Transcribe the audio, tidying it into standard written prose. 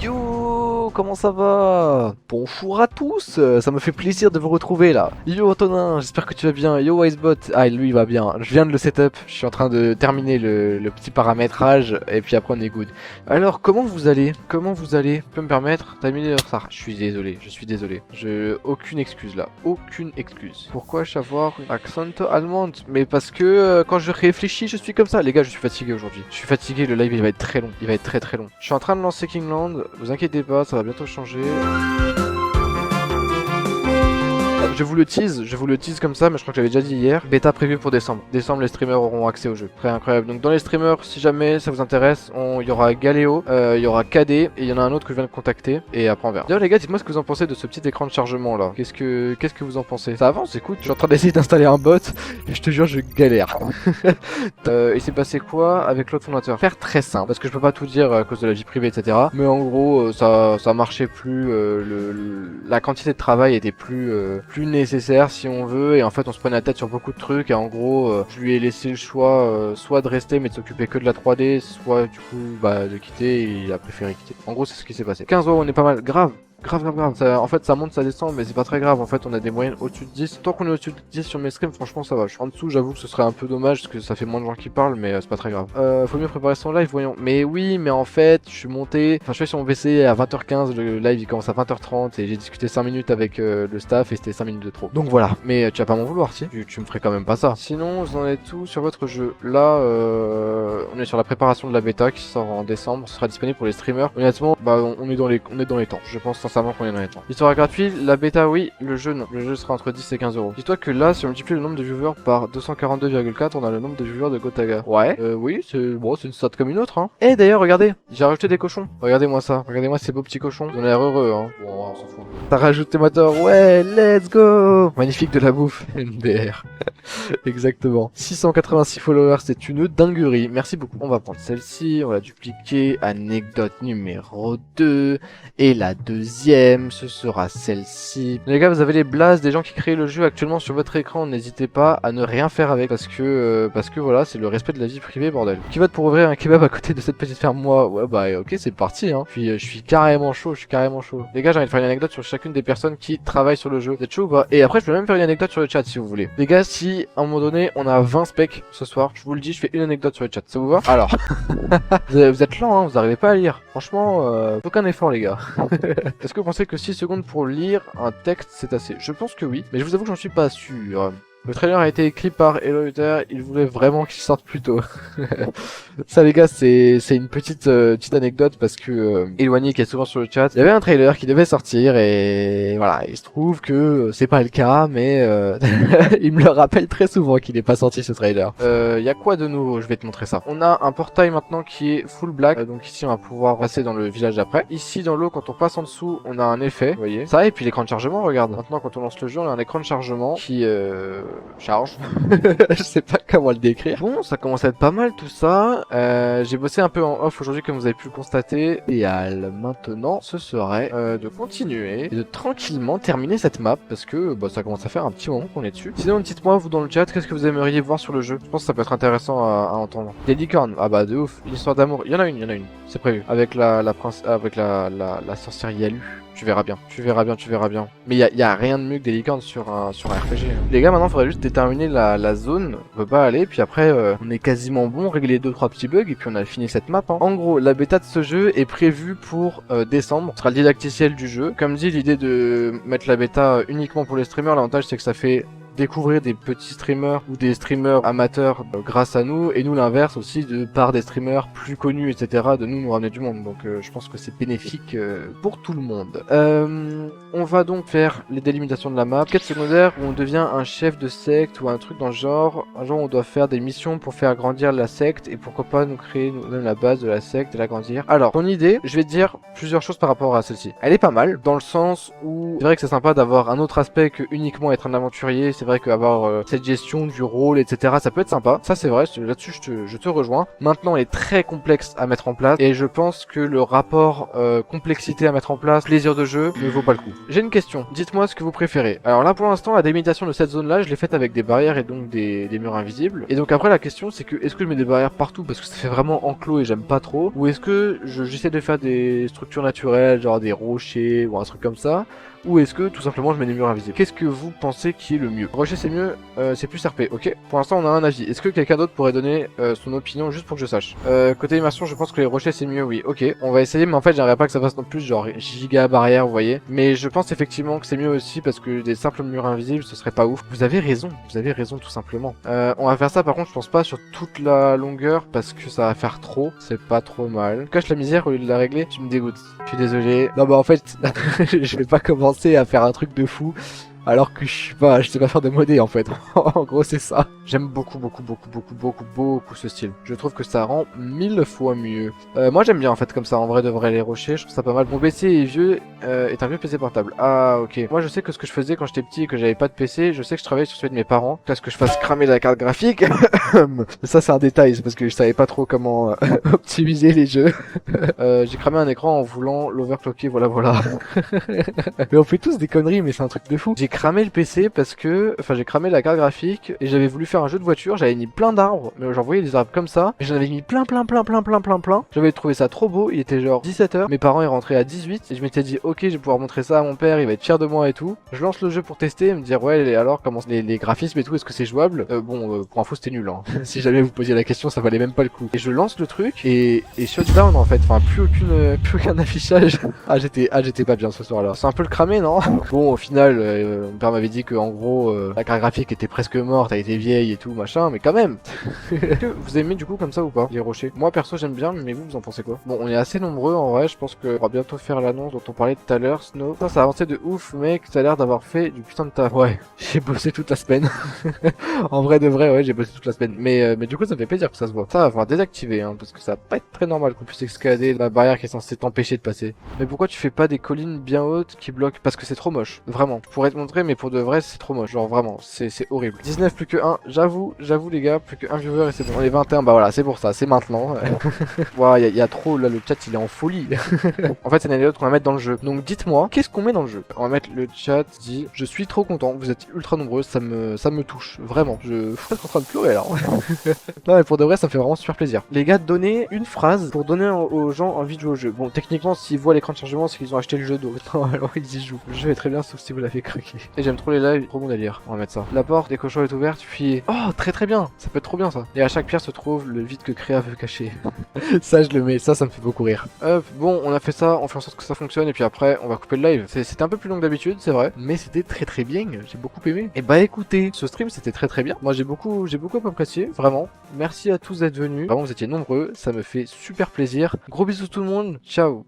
Yo, comment ça va? Bonjour à tous, ça me fait plaisir de vous retrouver là. Yo Antonin, j'espère que tu vas bien. Yo Icebot, ah lui il va bien. Je viens de le setup, je suis en train de terminer le petit paramétrage et puis après on est good. Alors comment vous allez? Comment vous allez? Tu peux me permettre d'améliorer ça? Je suis désolé, aucune excuse là, aucune excuse. Pourquoi avoir un accent allemand? Mais parce que quand je réfléchis je suis comme ça. Les gars, je suis fatigué aujourd'hui. Je suis fatigué, le live il va être très long, il va être très long. Je suis en train de lancer Kingland, vous inquiétez pas, ça va bientôt changer. Je vous le tease comme ça, mais je crois que j'avais déjà dit hier. Bêta prévue pour décembre. Décembre, les streamers auront accès au jeu. Très incroyable. Donc dans les streamers, si jamais ça vous intéresse, il y aura Galéo, il y aura KD, et il y en a un autre que je viens de contacter, et après on verra. D'ailleurs les gars, dites-moi ce que vous en pensez de ce petit écran de chargement là. Qu'est-ce que vous en pensez? Ça avance, écoute, je suis en train d'essayer d'installer un bot, et je te jure, je galère. Il s'est passé quoi avec l'autre fondateur? Faire très simple, parce que je peux pas tout dire à cause de la vie privée, etc. Mais en gros, ça marchait plus, la quantité de travail était plus nécessaire si on veut, et en fait on se prenait la tête sur beaucoup de trucs, et en gros je lui ai laissé le choix soit de rester mais de s'occuper que de la 3D, soit du coup de quitter, et il a préféré quitter. En gros c'est ce qui s'est passé. 15 euros, on est pas mal, grave. Ça, en fait ça monte, ça descend, mais c'est pas très grave. En fait on a des moyennes au-dessus de 10. Tant qu'on est au-dessus de 10 sur mes streams, franchement ça va. Je suis en dessous, j'avoue que ce serait un peu dommage parce que ça fait moins de gens qui parlent, mais c'est pas très grave. Faut mieux préparer son live, voyons. Mais oui, mais en fait je suis monté, enfin je suis sur mon PC à 20h15, le live il commence à 20h30 et j'ai discuté 5 minutes avec le staff et c'était 5 minutes de trop. Donc voilà, mais tu vas pas m'en vouloir si tu me ferais quand même pas ça. Sinon vous en êtes tout sur votre jeu. Là on est sur la préparation de la bêta qui sort en décembre, ce sera disponible pour les streamers. Honnêtement on est dans les temps, je pense sincèrement qu'on est dans les temps. Il sera gratuit, la bêta oui, le jeu non. Le jeu sera entre 10 et 15 euros. Dis-toi que là, si on multiplie le nombre de viewers par 242,4, on a le nombre de viewers de Gotaga. Ouais, oui, c'est bon, c'est une stat comme une autre, hein. Et d'ailleurs, regardez, j'ai rajouté des cochons. Regardez-moi ça, regardez-moi ces beaux petits cochons. Ils ont l'air heureux, hein. Bon, on s'en fout. T'as rajouté moteur, ouais, let's go. Magnifique de la bouffe, NDR. Exactement. 686 followers, c'est une dinguerie. Merci beaucoup. On va prendre celle-ci, on va la dupliquer. Anecdote numéro 2. Et la deuxième, ce sera celle-ci. Les gars, vous avez les blasts des gens qui créent le jeu actuellement sur votre écran. N'hésitez pas à ne rien faire avec parce que voilà, c'est le respect de la vie privée, bordel. Qui vote pour ouvrir un kebab à côté de cette petite ferme? Moi, ouais, bah ok, c'est parti, hein. Puis je suis carrément chaud, Les gars, j'ai envie de faire une anecdote sur chacune des personnes qui travaillent sur le jeu. Vous êtes chaud ou pas? Et après, je peux même faire une anecdote sur le chat si vous voulez. Les gars, si à un moment donné, on a 20 specs ce soir, je vous le dis, je fais une anecdote sur le chat. Ça vous va? Alors, vous êtes lent, hein, vous arrivez pas à lire. Franchement, aucun effort, les gars. Est-ce que vous pensez que 6 secondes pour lire un texte c'est assez? Je pense que oui, mais je vous avoue que j'en suis pas sûr. Le trailer a été écrit par Hello Luther, il voulait vraiment qu'il sorte plus tôt. Ça les gars, c'est une petite anecdote parce que Éloigné qui est souvent sur le chat, il y avait un trailer qui devait sortir et voilà, il se trouve que c'est pas le cas, mais il me le rappelle très souvent qu'il n'est pas sorti ce trailer. Y a quoi de nouveau? Je vais te montrer ça. On a un portail maintenant qui est full black, donc ici on va pouvoir passer dans le village d'après. Ici dans l'eau, quand on passe en dessous, on a un effet, vous voyez ça, et puis l'écran de chargement, regarde. Maintenant quand on lance le jeu, on a un écran de chargement qui charge. Je sais pas comment le décrire. Bon, ça commence à être pas mal tout ça. J'ai bossé un peu en off aujourd'hui comme vous avez pu le constater. Idéal maintenant, ce serait de continuer et de tranquillement terminer cette map parce que ça commence à faire un petit moment qu'on est dessus. Sinon, dites-moi vous dans le chat, qu'est-ce que vous aimeriez voir sur le jeu? Je pense que ça peut être intéressant à entendre. Des licornes, ah bah de ouf. Une histoire d'amour, il y en a une, c'est prévu. Avec la sorcière Yalu. Tu verras bien. Mais y a rien de mieux que des licornes sur un RPG. Hein. Les gars, maintenant, faudrait juste déterminer la zone. On peut pas aller, puis après, on est quasiment bon, régler 2-3 petits bugs, et puis on a fini cette map. Hein. En gros, la bêta de ce jeu est prévue pour décembre. Ce sera le didacticiel du jeu. Comme dit, l'idée de mettre la bêta uniquement pour les streamers, l'avantage c'est que ça fait découvrir des petits streamers ou des streamers amateurs grâce à nous, et nous l'inverse aussi de par des streamers plus connus etc, de nous ramener du monde. Donc je pense que c'est bénéfique pour tout le monde. On va donc faire les délimitations de la map. Quête secondaire où on devient un chef de secte ou un truc dans le genre. Un jour on doit faire des missions pour faire grandir la secte et pourquoi pas nous créer nous-mêmes la base de la secte et l'agrandir. Alors ton idée, je vais te dire plusieurs choses par rapport à celle-ci. Elle est pas mal dans le sens où c'est vrai que c'est sympa d'avoir un autre aspect que uniquement être un aventurier. C'est c'est vrai qu'avoir cette gestion du rôle, etc., ça peut être sympa. Ça c'est vrai, là-dessus je te rejoins. Maintenant, elle est très complexe à mettre en place et je pense que le rapport complexité à mettre en place, plaisir de jeu, ne vaut pas le coup. J'ai une question, dites-moi ce que vous préférez. Alors là pour l'instant, la délimitation de cette zone-là, je l'ai faite avec des barrières et donc des murs invisibles. Et donc après la question c'est que est-ce que je mets des barrières partout parce que ça fait vraiment enclos et j'aime pas trop, ou est-ce que j'essaie de faire des structures naturelles, genre des rochers ou un truc comme ça, ou est-ce que tout simplement je mets des murs invisibles? Qu'est-ce que vous pensez qui est le mieux? Rocher c'est mieux, c'est plus RP, ok. Pour l'instant on a un avis. Est-ce que quelqu'un d'autre pourrait donner son opinion juste pour que je sache? Côté immersion je pense que les rochers c'est mieux, oui, ok. On va essayer, mais en fait j'aimerais pas que ça fasse non plus genre giga barrière, vous voyez. Mais je pense effectivement que c'est mieux aussi parce que des simples murs invisibles ce serait pas ouf. Vous avez raison tout simplement. On va faire ça par contre je pense pas sur toute la longueur parce que ça va faire trop, c'est pas trop mal. Cache la misère au lieu de la régler, tu me dégoûtes. Je suis désolé. Non bah en fait, je vais pas commencer à faire un truc de fou alors que je sais pas faire de modé en fait. En gros c'est ça. J'aime beaucoup ce style. Je trouve que ça rend 1000 fois mieux. Moi j'aime bien en fait comme ça, en vrai de vrai les rochers, je trouve ça pas mal. Mon PC est vieux, est un vieux PC portable. Ah ok. Moi je sais que ce que je faisais quand j'étais petit et que j'avais pas de PC, je sais que je travaillais sur celui de mes parents. Parce que je fasse cramer la carte graphique. Ça c'est un détail, c'est parce que je savais pas trop comment optimiser les jeux. J'ai cramé un écran en voulant l'overclocker, voilà. Mais on fait tous des conneries, mais c'est un truc de fou. J'ai cramé le PC parce que, j'ai cramé la carte graphique et j'avais voulu faire un jeu de voiture, j'avais mis plein d'arbres, mais j'envoyais des arbres comme ça, et j'en avais mis plein. J'avais trouvé ça trop beau, il était genre 17h, mes parents ils rentraient à 18, et je m'étais dit ok, je vais pouvoir montrer ça à mon père, il va être fier de moi et tout. Je lance le jeu pour tester et me dire ouais, et alors comment les graphismes et tout, est-ce que c'est jouable? Pour info c'était nul, hein. Si jamais vous posiez la question, ça valait même pas le coup. Et je lance le truc et shutdown en fait, plus aucun affichage. J'étais pas bien ce soir-là. C'est un peu le cramé, non? Bon, au final, mon père m'avait dit que en gros, la carte graphique était presque morte, elle était vieille et tout, machin, mais quand même. Vous aimez du coup comme ça ou pas, les rochers? Moi perso j'aime bien, mais vous en pensez quoi? Bon, on est assez nombreux en vrai, je pense qu'on va bientôt faire l'annonce dont on parlait tout à l'heure, Snow. Ça a avancé de ouf, mec, ça a l'air d'avoir fait du putain de taf. Ouais, j'ai bossé toute la semaine. En vrai de vrai, ouais, j'ai bossé toute la semaine. Mais du coup, ça me fait plaisir que ça se voit. Ça va falloir désactiver, hein, parce que ça va pas être très normal qu'on puisse escalader la barrière qui est censée t'empêcher de passer. Mais pourquoi tu fais pas des collines bien hautes qui bloquent? Parce que c'est trop moche, vraiment. Je pourrais te montrer, mais pour de vrai, c'est trop moche. Genre vraiment, c'est horrible. 19 plus que 1, j'avoue les gars, plus que 1 viewer et c'est bon. On est 21, bah voilà, c'est pour ça, c'est maintenant. Ouah, y a trop, là, le chat il est en folie. En fait, c'est une anecdote qu'on va mettre dans le jeu. Donc dites-moi, qu'est-ce qu'on met dans le jeu? On va mettre le chat dit, je suis trop content, vous êtes ultra nombreux, ça me touche, vraiment. Je suis en train de pleurer là. Non mais pour de vrai, ça me fait vraiment super plaisir. Les gars, donnez une phrase pour donner aux gens envie de jouer au jeu. Bon, techniquement, s'ils voient l'écran de chargement, c'est qu'ils ont acheté le jeu, donc alors ils y jouent. Le jeu est très bien, sauf si vous l'avez craqué. Et j'aime trop les lives, trop bon délire. On va mettre ça. La porte des cochons est ouverte, puis... Oh, très bien. Ça peut être trop bien ça. Et à chaque pierre se trouve le vide que Créa veut cacher. Ça, je le mets. Ça me fait beaucoup rire. Hop, bon, on a fait ça, on fait en sorte que ça fonctionne, et puis après, on va couper le live. C'était un peu plus long que d'habitude, c'est vrai, mais c'était très bien. J'ai beaucoup aimé. Et bah écoutez, ce stream c'était très bien. Moi j'ai beaucoup apprécié, vraiment. Merci à tous d'être venus. Vraiment, vous étiez nombreux, ça me fait super plaisir. Gros bisous tout le monde. Ciao.